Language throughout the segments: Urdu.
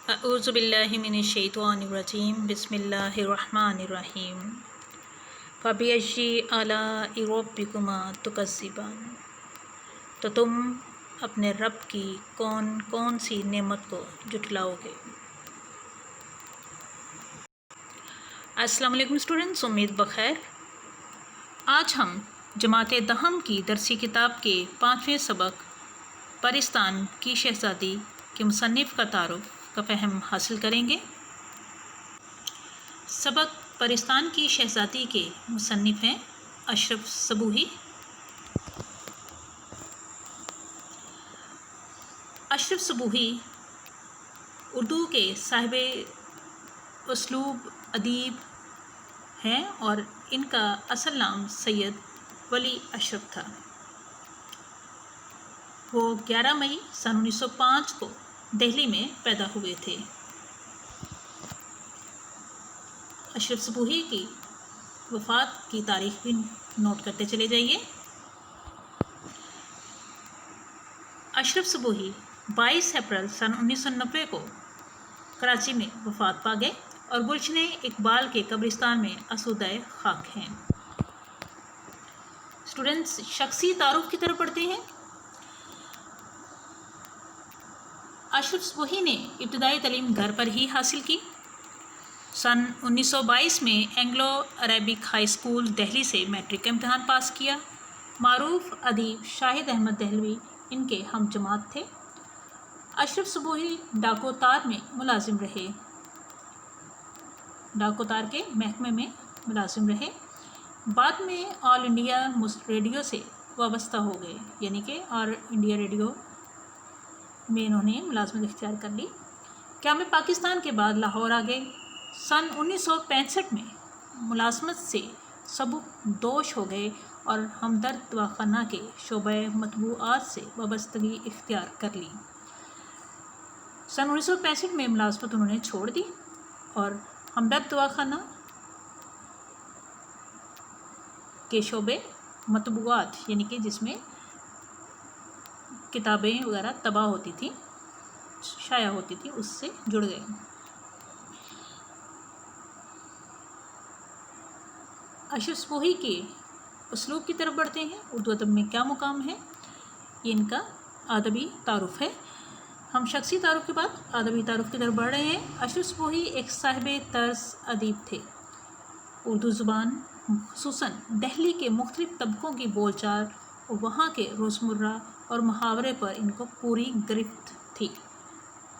اعوذ باللہ من الشیطان الرجیم بسم اللہ الرحمن الرحیم فبأي آلاء ربکما تکذبان، تو تم اپنے رب کی کون کون سی نعمت کو جھٹلاؤ گے۔ السلام علیکم اسٹوڈنٹس، امید بخیر۔ آج ہم جماعت دہم کی درسی کتاب کے 5ویں سبق پرستان کی شہزادی کے مصنف کا تعارف کا فہم حاصل کریں گے۔ سبق پرستان کی شہزادی کے مصنف ہیں اشرف صبوحی۔ اشرف صبوحی اردو کے صاحب اسلوب ادیب ہیں اور ان کا اصل نام سید ولی اشرف تھا۔ وہ 11 مئی سن 1905 کو دہلی میں پیدا ہوئے تھے۔ اشرف صبوحی کی وفات کی تاریخ بھی نوٹ کرتے چلے جائیے۔ اشرف صبوحی 22 اپریل سن 1990 کو کراچی میں وفات پا گئے اور گلشن اقبال کے قبرستان میں آسودہ خاک ہیں۔ اسٹوڈنٹس، شخصی تعارف کی طرف پڑھتے ہیں۔ اشرف صبوحی نے ابتدائی تعلیم گھر پر ہی حاصل کی۔ سن 1922 میں Anglo Arabic high school Delhi سے میٹرک کا امتحان پاس کیا۔ معروف ادیب شاہد احمد دہلوی ان کے ہم جماعت تھے۔ اشرف صبوحی ڈاکو تار میں ملازم رہے، ڈاکو تار کے محکمے میں ملازم رہے۔ بعد میں آل انڈیا ریڈیو سے وابستہ ہو گئے، یعنی کہ آل انڈیا ریڈیو میں انہوں نے ملازمت اختیار کر لی۔ قیام پاکستان کے بعد لاہور آ گئے۔ سن 1965 میں ملازمت سے سبکدوش ہو گئے اور ہمدرد دواخانہ کے شعبہ مطبوعات سے وابستگی اختیار کر لی۔ سن 1965 میں ملازمت انہوں نے چھوڑ دی اور ہمدرد دواخانہ کے شعبے مطبوعات، یعنی کہ جس میں کتابیں وغیرہ طبع ہوتی تھیں، شائع ہوتی تھی، اس سے جڑ گئے۔ اشرف صبوحی کے اسلوب کی طرف بڑھتے ہیں۔ اردو ادب میں کیا مقام ہے، یہ ان کا ادبی تعارف ہے۔ ہم شخصی تعارف کے بعد ادبی تعارف کی طرف بڑھ رہے ہیں۔ اشرف صبوحی ایک صاحب طرز ادیب تھے۔ اردو زبان، خصوصاً دہلی کے مختلف طبقوں کی بول چال اور وہاں کے روزمرہ اور محاورے پر ان کو پوری گرفت تھی۔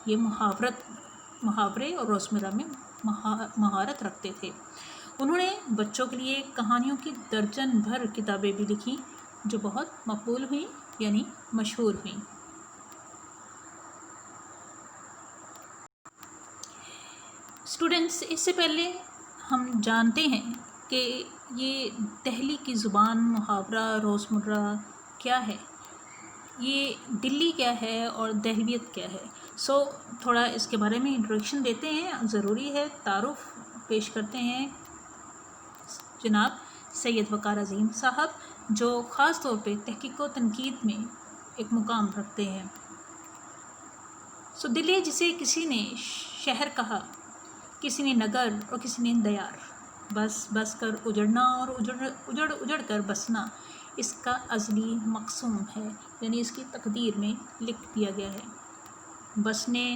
یہ محاورے اور روزمرہ میں مہارت رکھتے تھے۔ انہوں نے بچوں کے لیے کہانیوں کی درجن بھر کتابیں بھی لکھیں جو بہت مقبول ہوئیں، یعنی مشہور ہوئیں۔ اسٹوڈنٹس، اس سے پہلے ہم جانتے ہیں کہ یہ دہلی کی زبان، محاورہ، روزمرہ کیا ہے، یہ دلی کیا ہے اور دہلیت کیا ہے۔ تھوڑا اس کے بارے میں انٹروڈکشن دیتے ہیں، ضروری ہے۔ تعارف پیش کرتے ہیں جناب سید وقار عظیم صاحب، جو خاص طور پہ تحقیق و تنقید میں ایک مقام رکھتے ہیں۔ دلی، جسے کسی نے شہر کہا، کسی نے نگر اور کسی نے دیار، بس کر اجڑنا اور اجڑ کر بسنا اس کا ازلی مقصوم ہے، یعنی اس کی تقدیر میں لکھ دیا گیا ہے۔ بسنے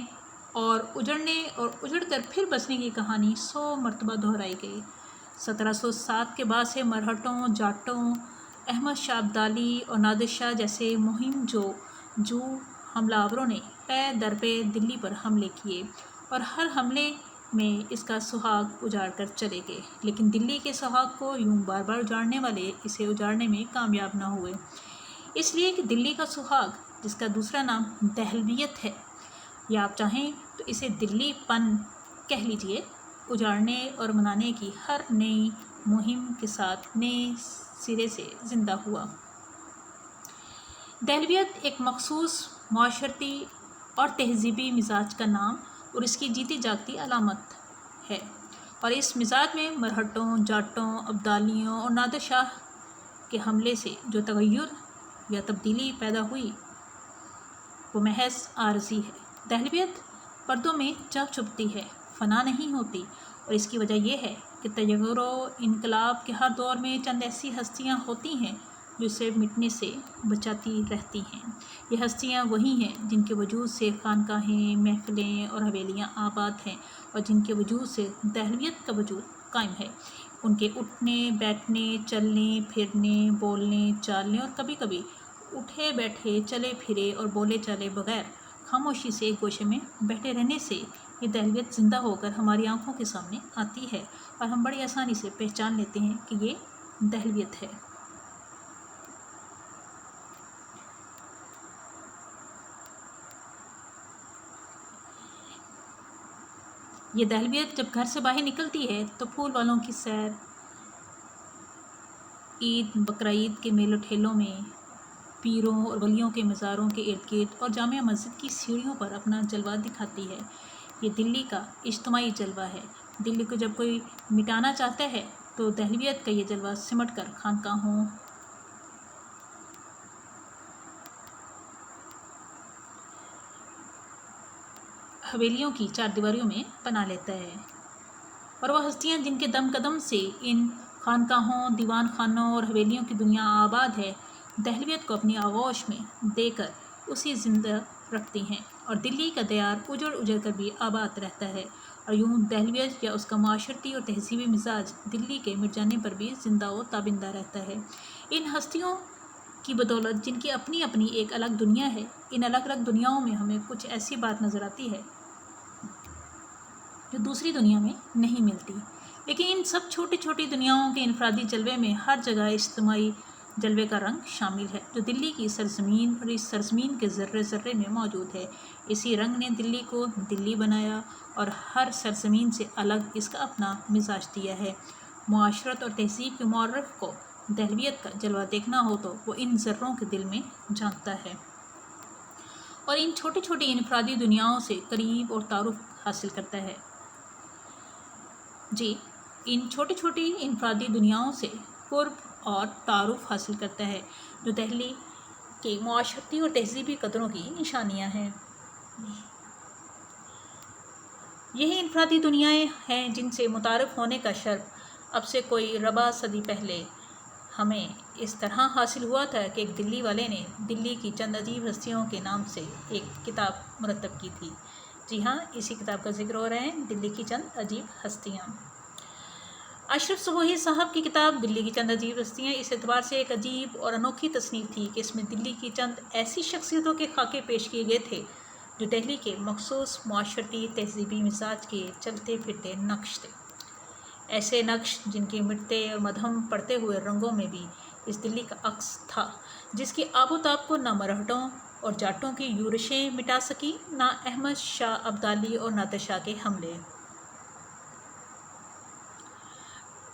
اور اجڑ کر پھر بسنے کی کہانی 100 مرتبہ دہرائی گئی۔ 1707 کے بعد سے مرہٹوں، جاٹوں، احمد شاہ ابدالی اور نادر شاہ جیسے مہم جو حملہ آوروں نے پے در پے دلی پر حملے کیے اور ہر حملے میں اس کا سہاگ اجاڑ کر چلے گئے، لیکن دلی کے سہاگ کو یوں بار بار اجاڑنے والے اسے اجاڑنے میں کامیاب نہ ہوئے، اس لیے کہ دلی کا سہاگ، جس کا دوسرا نام دہلویت ہے، یا آپ چاہیں تو اسے دلی پن کہہ لیجئے، اجاڑنے اور منانے کی ہر نئی مہم کے ساتھ نئے سرے سے زندہ ہوا۔ دہلویت ایک مخصوص معاشرتی اور تہذیبی مزاج کا نام اور اس کی جیتی جاگتی علامت ہے، اور اس مزاج میں مرہٹوں، جاٹوں، ابدالیوں اور نادر شاہ کے حملے سے جو تغیر یا تبدیلی پیدا ہوئی وہ محض عارضی ہے۔ دہلویت پردوں میں جا چھپتی ہے، فنا نہیں ہوتی، اور اس کی وجہ یہ ہے کہ تغیر و انقلاب کے ہر دور میں چند ایسی ہستیاں ہوتی ہیں جو اسے مٹنے سے بچاتی رہتی ہیں۔ یہ ہستیاں وہی ہیں جن کے وجود سے خانقاہیں، محفلیں اور حویلیاں آباد ہیں، اور جن کے وجود سے دہلویت کا وجود قائم ہے۔ ان کے اٹھنے، بیٹھنے، چلنے پھرنے، بولنے چالنے، اور کبھی کبھی اٹھے بیٹھے، چلے پھرے اور بولے چالے بغیر خاموشی سے ایک گوشے میں بیٹھے رہنے سے یہ دہلیت زندہ ہو کر ہماری آنکھوں کے سامنے آتی ہے، اور ہم بڑی آسانی سے پہچان لیتے ہیں کہ یہ دہلیت ہے۔ یہ دہلیت جب گھر سے باہر نکلتی ہے تو پھول والوں کی سیر، عید بقرعید کے میلوں ٹھیلوں میں، پیروں اور ولیوں کے مزاروں کے ارد گرد اور جامع مسجد کی سیڑھیوں پر اپنا جلوہ دکھاتی ہے۔ یہ دلی کا اجتماعی جلوہ ہے۔ دلی کو جب کوئی مٹانا چاہتا ہے تو دہلیت کا یہ جلوہ سمٹ کر خانقاہوں، حویلیوں کی چار دیواریوں میں پناہ لیتا ہے، اور وہ ہستیاں جن کے دم قدم سے ان خانقاہوں، دیوان خانوں اور حویلیوں کی دنیا آباد ہے، دہلیت کو اپنی آغوش میں دے کر اسی زندہ رکھتی ہیں، اور دلی کا دیار اجڑ اجڑ کر بھی آباد رہتا ہے، اور یوں دہلیت یا اس کا معاشرتی اور تہذیبی مزاج دلی کے مٹ جانے پر بھی زندہ و تابندہ رہتا ہے۔ ان ہستیوں کی بدولت جن کی اپنی اپنی ایک الگ دنیا ہے، ان الگ الگ دنیاؤں میں ہمیں کچھ ایسی بات نظر آتی ہے جو دوسری دنیا میں نہیں ملتی، لیکن ان سب چھوٹی چھوٹی دنیاؤں کے انفرادی جلوے میں ہر جگہ اجتماعی جلوے کا رنگ شامل ہے جو دلی کی سرزمین اور اس سرزمین کے ذرے ذرے میں موجود ہے۔ اسی رنگ نے دلی کو دلی بنایا اور ہر سرزمین سے الگ اس کا اپنا مزاج دیا ہے۔ معاشرت اور تہذیب کے مورخ کو دہلیت کا جلوہ دیکھنا ہو تو وہ ان ذروں کے دل میں جھانکتا ہے اور ان چھوٹی چھوٹی انفرادی دنیاؤں سے قریب اور تعارف حاصل کرتا ہے۔ جی، ان چھوٹی چھوٹی انفرادی دنیاؤں سے قرب اور تعارف حاصل کرتا ہے جو دہلی کی معاشرتی اور تہذیبی قدروں کی نشانیاں ہیں۔ یہی انفرادی دنیایں ہیں جن سے متعارف ہونے کا شرف اب سے کوئی ربع صدی پہلے ہمیں اس طرح حاصل ہوا تھا کہ ایک دلی والے نے دلی کی چند عجیب ہستیوں کے نام سے ایک کتاب مرتب کی تھی۔ جی ہاں، اسی کتاب کا ذکر ہو رہا ہے، دلی کی چند عجیب ہستیاں۔ اشرف سبوئی صاحب کی کتاب دلی کی چند عجیب ہستیاں اس اعتبار سے ایک عجیب اور انوکھی تصنیف تھی کہ اس میں دلی کی چند ایسی شخصیتوں کے خاکے پیش کیے گئے تھے جو دہلی کے مخصوص معاشرتی تہذیبی مزاج کے چلتے پھرتے نقش تھے، ایسے نقش جن کے مٹتے اور مدھم پڑتے ہوئے رنگوں میں بھی اس دلی کا عکس تھا جس کی آب و تاب کو نہ مرہٹوں اور جاٹوں کی یورشیں مٹا سکی، نہ احمد شاہ ابدالی اور نادر شاہ کے حملے۔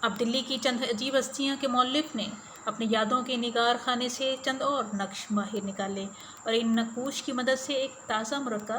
اب دلی کی چند عجیب ہستیاں کے مؤلف نے اپنی یادوں کے نگار خانے سے چند اور نقش باہر نکالے اور ان نقوش کی مدد سے ایک تازہ مرکہ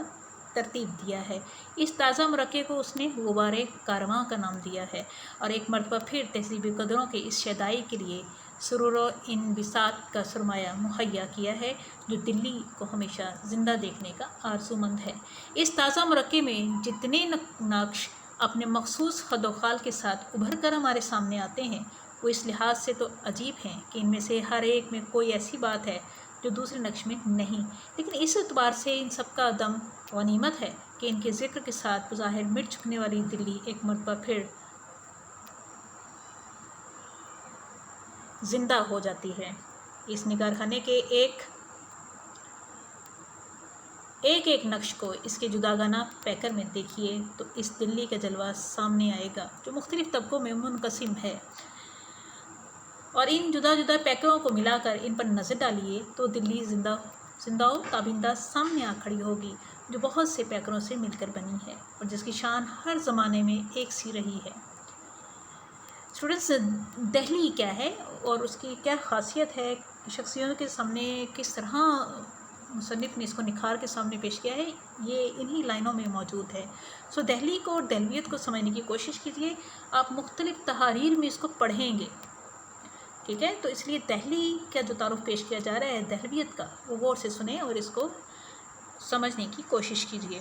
ترتیب دیا ہے۔ اس تازہ مرکے کو اس نے غبار کارواں کا نام دیا ہے، اور ایک مرتبہ پھر تہذیبی قدروں کے اس شیدائی کے لیے سرور و انبساط کا سرمایہ مہیا کیا ہے جو دلی کو ہمیشہ زندہ دیکھنے کا آرزومند ہے۔ اس تازہ مرکے میں جتنے نقش اپنے مخصوص خد و خال کے ساتھ ابھر کر ہمارے سامنے آتے ہیں وہ اس لحاظ سے تو عجیب ہیں کہ ان میں سے ہر ایک میں کوئی ایسی بات ہے جو دوسرے نقش میں نہیں، لیکن اس اعتبار سے ان سب کا دم غنیمت ہے کہ ان کے ذکر کے ساتھ بظاہر مٹ چکنے والی دلی ایک مرتبہ پھر زندہ ہو جاتی ہے۔ اس نگار خانے کے ایک نقش کو اس کے جداگانہ پیکر میں دیکھیے تو اس دلی کا جلوہ سامنے آئے گا جو مختلف طبقوں میں منقسم ہے، اور ان جدا جدا پیکروں کو ملا کر ان پر نظر ڈالیے تو دلی زندہ و تابندہ سامنے آ کھڑی ہوگی جو بہت سے پیکروں سے مل کر بنی ہے اور جس کی شان ہر زمانے میں ایک سی رہی ہے۔ اسٹوڈنٹس، دہلی کیا ہے اور اس کی کیا خاصیت ہے، شخصیتوں کے سامنے کس طرح مصنف نے اس کو نکھار کے سامنے پیش کیا ہے، یہ انہی لائنوں میں موجود ہے۔ دہلی کو اور دہلیت کو سمجھنے کی کوشش کیجیے۔ آپ مختلف تحاریر میں اس کو پڑھیں گے، ٹھیک ہے؟ تو اس لیے دہلی کا جو تعارف پیش کیا جا رہا ہے دہلیت کا، وہ غور سے سنیں اور اس کو سمجھنے کی کوشش کیجیے۔